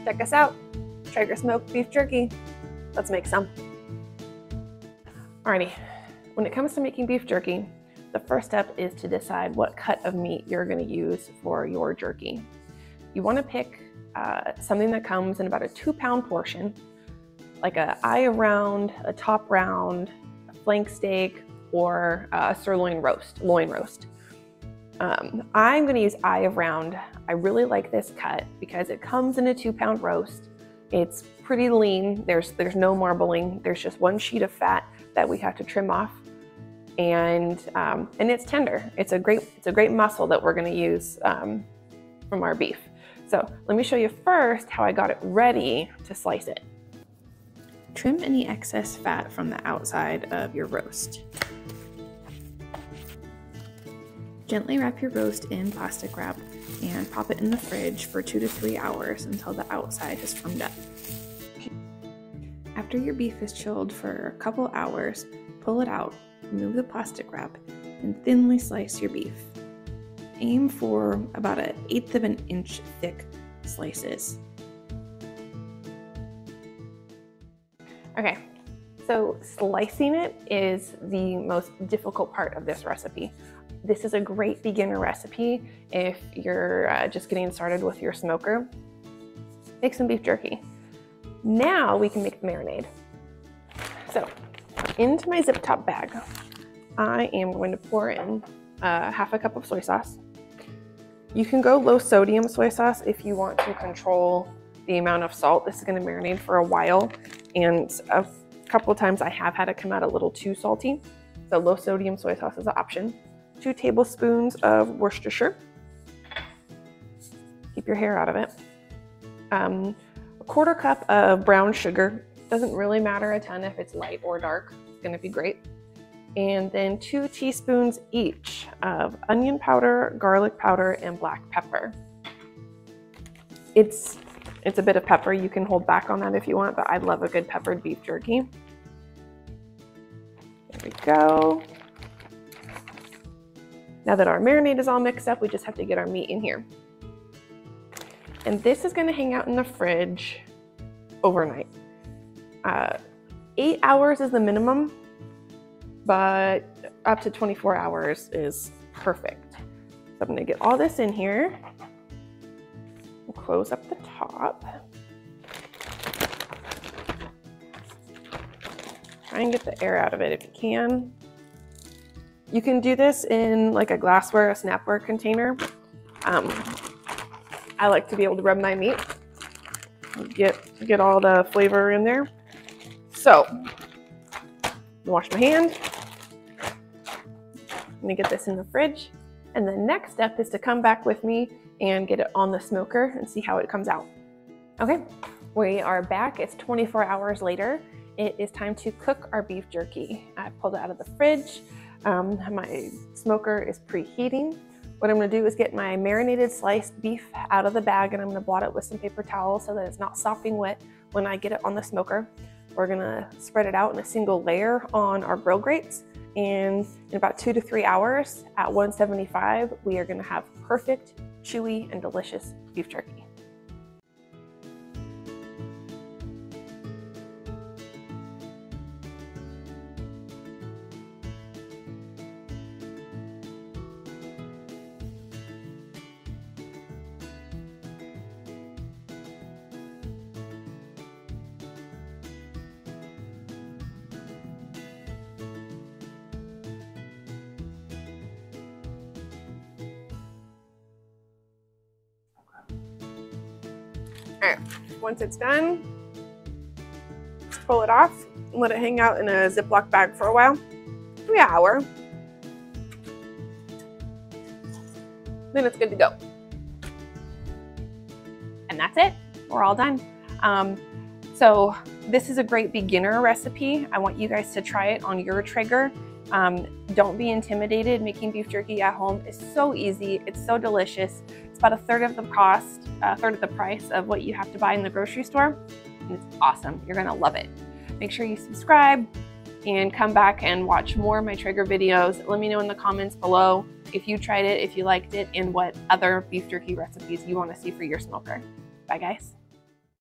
Check us out, Traeger smoked beef jerky. Let's make some. Alrighty, when it comes to making beef jerky, the first step is to decide what cut of meat you're going to use for your jerky. You want to pick something that comes in about a 2-pound portion, like a eye round, a top round, a flank steak, or a sirloin roast, loin roast. I'm going to use eye of round. I really like this cut because it comes in a 2-pound roast. It's pretty lean. There's no marbling. There's just one sheet of fat that we have to trim off, and it's tender. It's a great muscle that we're going to use from our beef. So let me show you first how I got it ready to slice it. Trim any excess fat from the outside of your roast. Gently wrap your roast in plastic wrap and pop it in the fridge for 2 to 3 hours until the outside has firmed up. After your beef is chilled for a couple hours, pull it out, remove the plastic wrap, and thinly slice your beef. Aim for about 1/8 of an inch thick slices. Okay, so slicing it is the most difficult part of this recipe. This is a great beginner recipe if you're just getting started with your smoker. Make some beef jerky. Now we can make the marinade. So into my zip top bag, I am going to pour in 1/2 cup of soy sauce. You can go low sodium soy sauce if you want to control the amount of salt. This is going to marinate for a while, and a couple of times I have had it come out a little too salty. So low sodium soy sauce is an option. 2 tablespoons of Worcestershire. Keep your hair out of it. 1/4 cup of brown sugar. Doesn't really matter a ton if it's light or dark. It's going to be great. And then 2 teaspoons each of onion powder, garlic powder, and black pepper. It's a bit of pepper. You can hold back on that if you want, but I love a good peppered beef jerky. There we go. Now that our marinade is all mixed up, we just have to get our meat in here. And this is going to hang out in the fridge overnight. 8 hours is the minimum, but up to 24 hours is perfect. So I'm going to get all this in here. We'll close up the top. Try and get the air out of it if you can. You can do this in like a glassware, a snapware container. I like to be able to rub my meat, get all the flavor in there. So, wash my hand. I'm gonna get this in the fridge. And the next step is to come back with me and get it on the smoker and see how it comes out. Okay, we are back. It's 24 hours later. It is time to cook our beef jerky. I pulled it out of the fridge. My smoker is preheating. What I'm gonna do is get my marinated sliced beef out of the bag, and I'm gonna blot it with some paper towel so that it's not sopping wet when I get it on the smoker. We're gonna spread it out in a single layer on our grill grates, and in about 2 to 3 hours at 175, we are gonna have perfect, chewy, and delicious beef jerky. All right, once it's done, pull it off and let it hang out in a Ziploc bag for a while, maybe an hour. Then it's good to go. And that's it, we're all done. So this is a great beginner recipe. I want you guys to try it on your Traeger. Don't be intimidated. Making beef jerky at home is so easy. It's so delicious. It's about 1/3 of the cost, 1/3 of the price of what you have to buy in the grocery store. And it's awesome. You're gonna love it. Make sure you subscribe and come back and watch more of my Traeger videos. Let me know in the comments below if you tried it, if you liked it, and what other beef jerky recipes you want to see for your smoker. Bye guys.